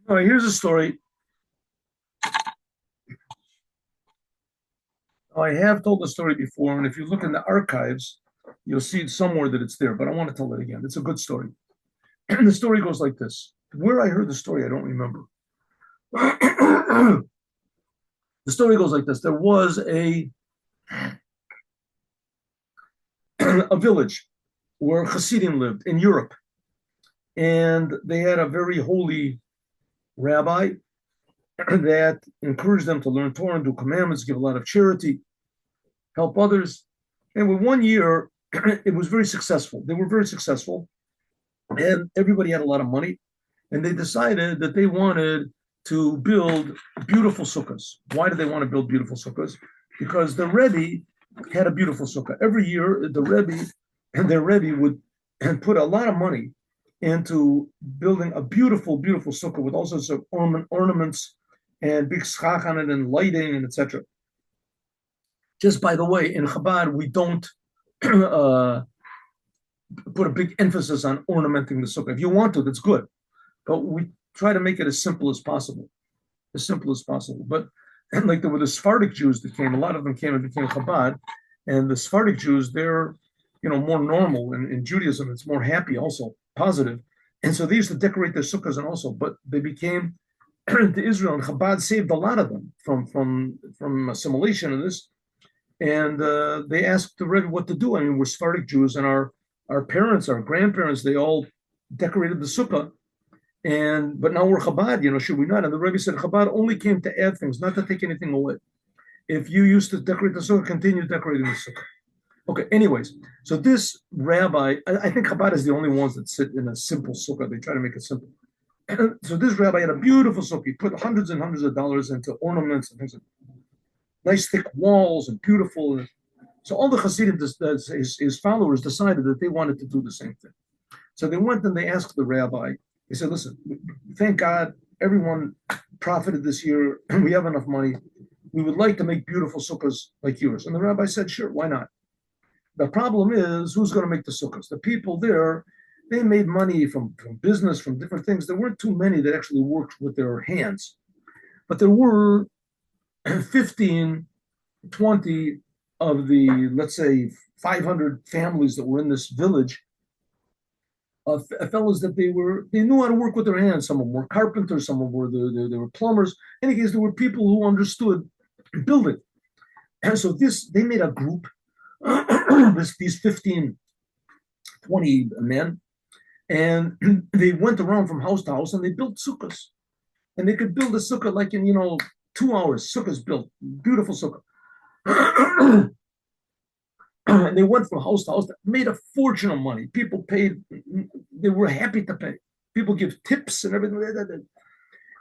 All right, here's a story. I have told the story before, and if you look in the archives, you'll see somewhere that it's there, but I want to tell it again. It's a good story. The story goes like this. Where I heard the story, I don't remember. The story goes like this. There was a village where Hasidim lived in Europe, and they had a very holy rabbi that encouraged them to learn Torah and do commandments, give a lot of charity, help others. And with 1 year, it was very successful. They were very successful, and everybody had a lot of money. And they decided that they wanted to build beautiful sukkahs. Why did they want to build beautiful sukkahs? Because the Rebbe had a beautiful sukkah. Every year, the Rebbe and their Rebbe would put a lot of money into building a beautiful, beautiful sukkah with all sorts of ornaments and big schach on it and lighting and etc. Just by the way, in Chabad, we don't uh, put a big emphasis on ornamenting the sukkah. If you want to, that's good, but we try to make it as simple as possible, as simple as possible. But and like there were the Sephardic Jews that came, a lot of them came and became Chabad, and the Sephardic Jews, they're more normal in Judaism. It's more happy, also positive, and so they used to decorate their sukkahs and also, but they became to Israel, and Chabad saved a lot of them from assimilation and this. And they asked the Rebbe what to do. I mean, we're Sephardic Jews, and our parents, our grandparents, they all decorated the sukkah. And but now we're Chabad, should we not? And the Rebbe said Chabad only came to add things, not to take anything away. If you used to decorate the sukkah, continue decorating the sukkah. Okay, anyways, so this rabbi, I think Chabad is the only ones that sit in a simple sukkah. They try to make it simple. So this rabbi had a beautiful sukkah. He put hundreds and hundreds of dollars into ornaments and things, nice thick walls and beautiful. So all the Hasidim, his followers, decided that they wanted to do the same thing. So they went and they asked the rabbi. They said, "Listen, thank God everyone profited this year. We have enough money. We would like to make beautiful sukkahs like yours." And the rabbi said, "Sure, why not?" The problem is, who's going to make the sukkahs? The people there, they made money from business, from different things. There weren't too many that actually worked with their hands, but there were 15, 20 of the, let's say, 500 families that were in this village of fellows that they knew how to work with their hands. Some of them were carpenters, some of them they were plumbers. In any case, there were people who understood building. And so they made a group, these 15, 20 men, and they went around from house to house and they built sukkahs. And they could build a sukkah like in, 2 hours. Sukkahs built, beautiful sukkah. And they went from house to house, made a fortune of money. People paid, they were happy to pay. People give tips and everything.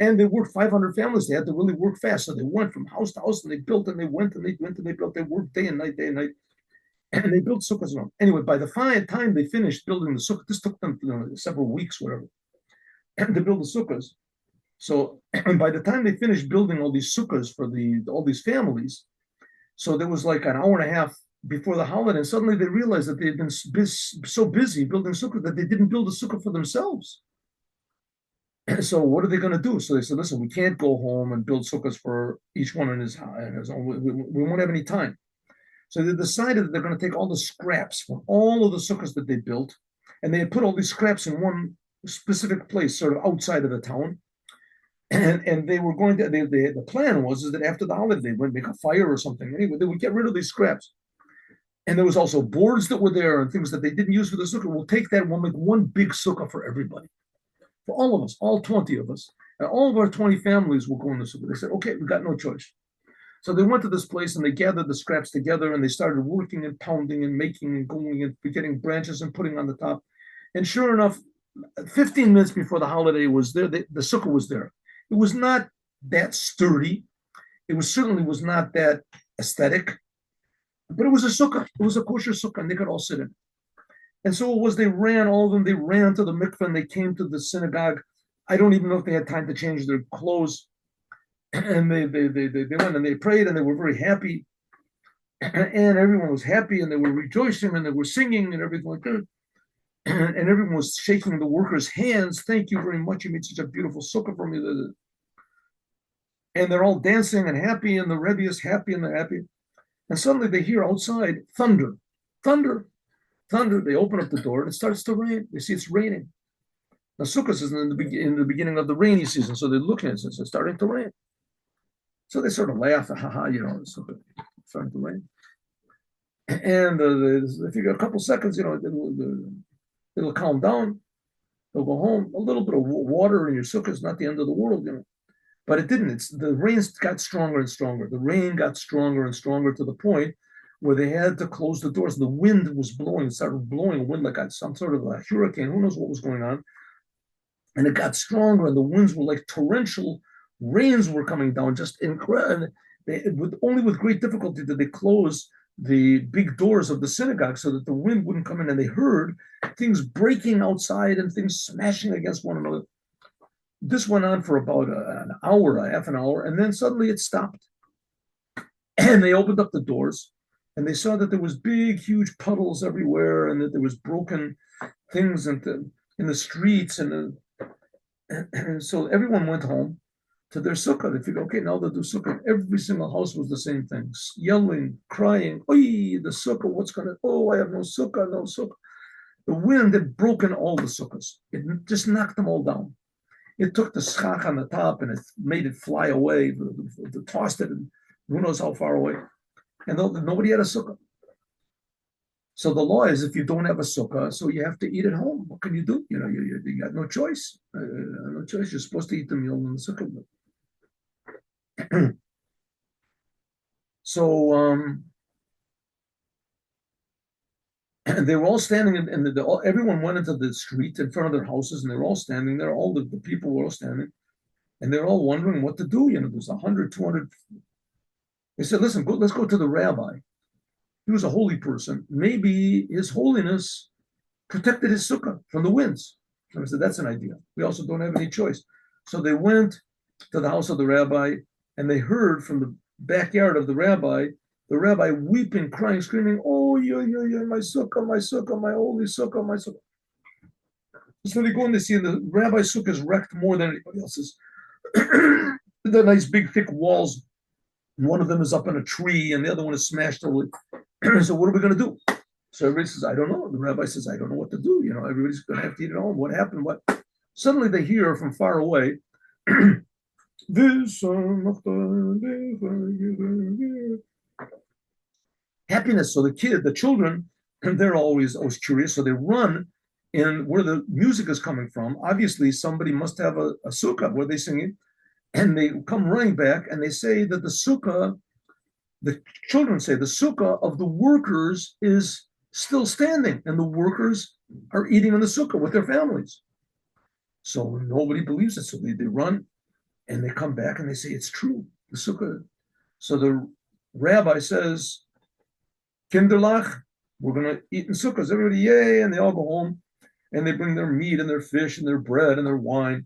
And they worked 500 families. They had to really work fast. So they went from house to house and they built and they went and they went and they built. They worked day and night, day and night. And they built sukkahs around. Anyway, by the time they finished building the sukkah, this took them several weeks, whatever, and to build the sukkahs. So and by the time they finished building all these sukkahs for all these families, so there was like an hour and a half before the holiday, and suddenly they realized that they had been so busy building sukkah that they didn't build a sukkah for themselves. So what are they going to do? So they said, "Listen, we can't go home and build sukkahs for each one in his own. We won't have any time." So they decided that they're going to take all the scraps from all of the sukkahs that they built, and they had put all these scraps in one specific place, sort of outside of the town. And they were going to. The plan was is that after the holiday, they would make a fire or something. Anyway, they would get rid of these scraps. And there was also boards that were there and things that they didn't use for the sukkah. We'll take that and we'll make one big sukkah for everybody, for all of us, all 20 of us. And all of our 20 families will go in the sukkah. They said, okay, we got no choice. So they went to this place and they gathered the scraps together and they started working and pounding and making and going and getting branches and putting on the top. And sure enough, 15 minutes before the holiday was there, the sukkah was there. It was not that sturdy. It certainly was not that aesthetic. But it was a sukkah. It was a kosher sukkah, and they could all sit in it. And so it was. All of them. They ran to the mikveh, and they came to the synagogue. I don't even know if they had time to change their clothes. And they went and they prayed, and they were very happy. And everyone was happy, and they were rejoicing, and they were singing, and everything like that. and everyone was shaking the workers' hands. Thank you very much. You made such a beautiful sukkah for me. And they're all dancing and happy, and the Rebbe is happy, and they're happy. And suddenly they hear outside thunder, thunder, thunder. They open up the door, and it starts to rain. They see it's raining. Now, Sukkot is in the beginning of the rainy season, so they're looking at it, it's starting to rain. So they sort of laugh, haha, it's starting to rain. And they figure a couple seconds, it'll calm down. They'll go home. A little bit of water in your sukkah is not the end of the world, But it didn't. The rain got stronger and stronger. The rain got stronger and stronger to the point where they had to close the doors. The wind was blowing. It started blowing a wind like some sort of a hurricane. Who knows what was going on? And it got stronger, and the winds were like torrential. Rains were coming down, just incredible. Only with great difficulty did they close the big doors of the synagogue so that the wind wouldn't come in. And they heard things breaking outside and things smashing against one another. This went on for about an hour, half an hour, and then suddenly it stopped. And they opened up the doors, and they saw that there was big, huge puddles everywhere, and that there was broken things in the streets, and so everyone went home to their sukkah. They figured, okay, now they'll do sukkah. Every single house was the same thing, yelling, crying, oi, the sukkah, I have no sukkah, no sukkah. The wind had broken all the sukkahs. It just knocked them all down. It took the schach on the top and it made it fly away. It tossed it, and who knows how far away. And nobody had a sukkah. So the law is, if you don't have a sukkah, so you have to eat at home. What can you do? You got no choice. No choice. You're supposed to eat the meal in the sukkah. So and they were all standing, and everyone went into the street in front of their houses, and they were all standing there. All the people were all standing, and they're all wondering what to do. There's 100, 200. They said, listen, let's go to the rabbi. He was a holy person. Maybe his holiness protected his sukkah from the winds. And I said, that's an idea. We also don't have any choice. So they went to the house of the rabbi, and they heard from the backyard of the rabbi weeping, crying, screaming, oh, my sukkah, my holy sukkah, my sukkah. So they go and they see the rabbi's sukkah is wrecked more than anybody else's. The nice big thick walls. One of them is up in a tree, and the other one is smashed over. So what are we going to do? So everybody says, I don't know. The rabbi says, I don't know what to do. Everybody's going to have to eat at home. What happened? What? Suddenly they hear from far away, happiness. So the children, they're always curious. So they run in where the music is coming from. Obviously, somebody must have a sukkah where they singing. And they come running back, and they say that the children say the sukkah of the workers is still standing, and the workers are eating in the sukkah with their families. So nobody believes it. So they run, and they come back, and they say it's true. The sukkah. So the rabbi says, Kinderlach, we're going to eat in sukkahs. Everybody, yay! And they all go home, and they bring their meat and their fish and their bread and their wine.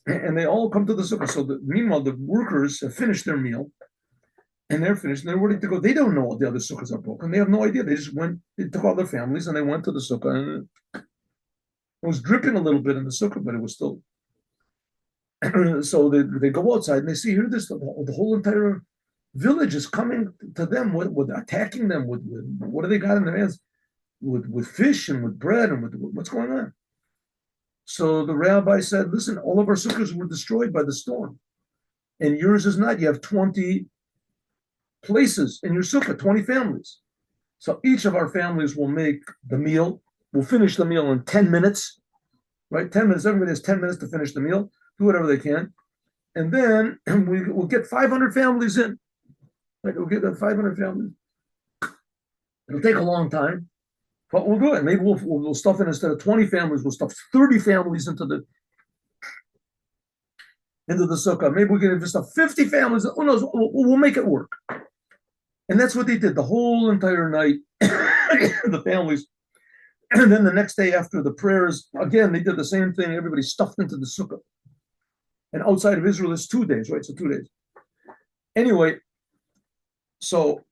And they all come to the sukkah. So meanwhile, the workers have finished their meal, and they're finished, and they're ready to go. They don't know the other sukkahs are broken. They have no idea. They just went, they took all their families, and they went to the sukkah, and it was dripping a little bit in the sukkah, but it was still. So they go outside, and they see here the whole entire village is coming to them, with attacking them, with what do they got in their hands? With fish and with bread, and with what's going on? So the rabbi said, listen, all of our sukkahs were destroyed by the storm. And yours is not. You have 20 places in your sukkah, 20 families. So each of our families will make the meal. We'll finish the meal in 10 minutes, right? 10 minutes. Everybody has 10 minutes to finish the meal. Do whatever they can. And then we'll get 500 families in. Right? We'll get 500 families. It'll take a long time. But we'll do it. Maybe we'll stuff it, instead of 20 families, we'll stuff 30 families into the sukkah. Maybe we can even stuff 50 families. Who knows? We'll make it work. And that's what they did the whole entire night, the families. And then the next day after the prayers, again, they did the same thing. Everybody stuffed into the sukkah. And outside of Israel, it's 2 days, right? So 2 days. Anyway, so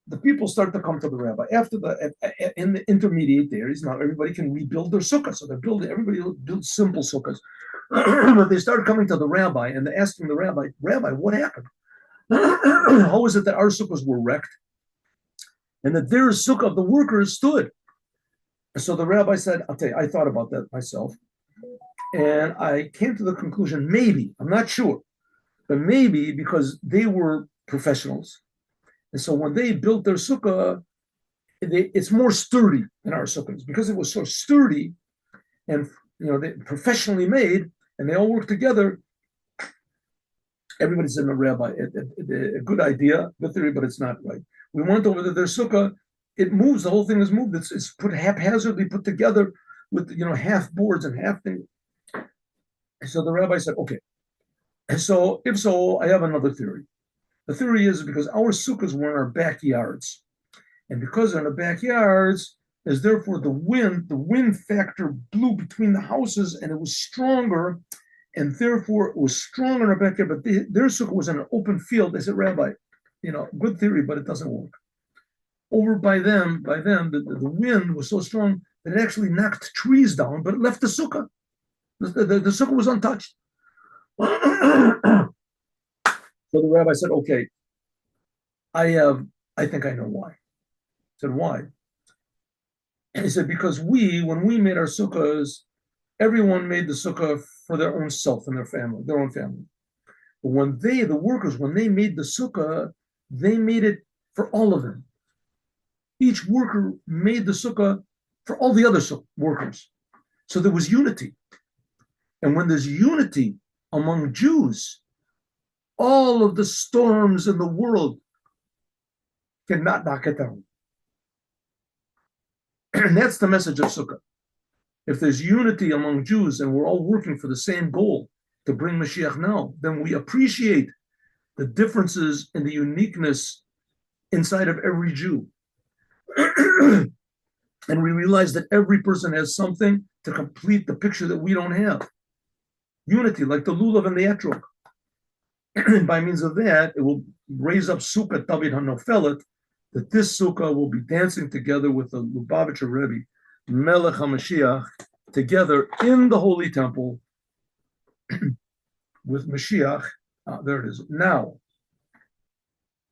the people start to come to the rabbi after in the intermediate days. Now everybody can rebuild their sukkah, so they're building. Everybody builds simple sukkahs, but they start coming to the rabbi and they're asking the rabbi, "Rabbi, what happened? How is it that our sukkahs were wrecked and that their sukkah of the workers stood?" So the rabbi said, "I'll tell you, I thought about that myself, and I came to the conclusion, maybe, I'm not sure, but maybe because they were professionals. And so when they built their sukkah, it's more sturdy than our sukkahs because it was so sturdy and they professionally made, and they all work together. Everybody's in the rabbi. A good idea, good theory, but it's not right. We went over to their sukkah. It moves. The whole thing is moved. It's put haphazardly put together with half boards and half things." So the rabbi said, "Okay. And so if so, I have another theory. The theory is because our sukkahs were in our backyards. And because they're in the backyards, is therefore the wind factor blew between the houses and it was stronger, and therefore it was stronger in our backyard, but their sukkah was in an open field." They said, "Rabbi, good theory, but it doesn't work. Over by them, the wind was so strong that it actually knocked trees down, but it left the sukkah. The sukkah was untouched." So the rabbi said, "Okay, I think I know why." I said, "Why?" And he said, "Because when we made our sukkahs, everyone made the sukkah for their own self and their own family. But when the workers, when they made the sukkah, they made it for all of them. Each worker made the sukkah for all the other workers. So there was unity. And when there's unity among Jews, all of the storms in the world cannot knock it down." And that's the message of Sukkah. If there's unity among Jews and we're all working for the same goal to bring Mashiach now, then we appreciate the differences and the uniqueness inside of every Jew. And we realize that every person has something to complete the picture that we don't have. Unity, like the lulav and the etrog. And by means of that, it will raise up Sukkah Tavid HaNofelet, that this Sukkah will be dancing together with the Lubavitcher Rebbe, Melech HaMashiach, together in the Holy Temple with Mashiach. There it is. Now,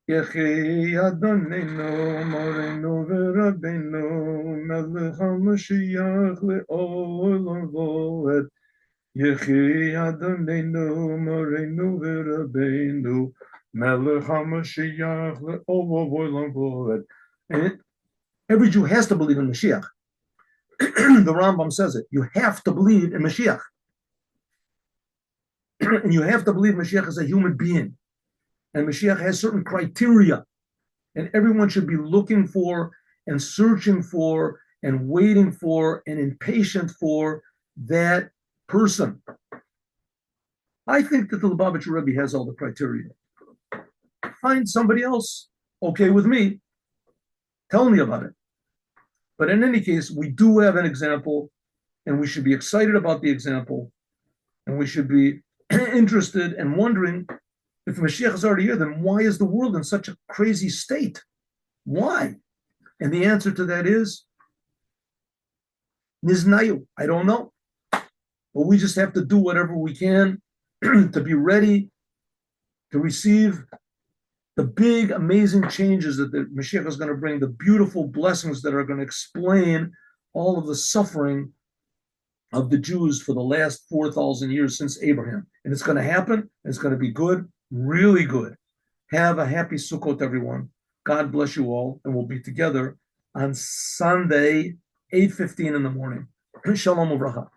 Yechi Adonenu Morenu V'Rabbeinu Melech HaMashiach Le'olam Voed. Yechi Adonenu Morenu V'Rabbeinu Melech HaMashiach Le'olam Voed. And every Jew has to believe in Mashiach. The Rambam says it. You have to believe in Mashiach. And you have to believe Mashiach is a human being. And Mashiach has certain criteria. And everyone should be looking for and searching for and waiting for and impatient for that person. I think that the Lubavitcher Rebbe has all the criteria. Find somebody else okay with me. Tell me about it. But in any case, we do have an example, and we should be excited about the example, and we should be interested and wondering, if Mashiach is already here, then why is the world in such a crazy state? Why? And the answer to that is Niznayu. I don't know. But we just have to do whatever we can to be ready to receive the big, amazing changes that the Mashiach is going to bring, the beautiful blessings that are going to explain all of the suffering of the Jews for the last 4,000 years since Abraham. And it's going to happen. And it's going to be good, really good. Have a happy Sukkot, everyone. God bless you all. And we'll be together on Sunday, 8:15 in the morning. Shalom uvracha.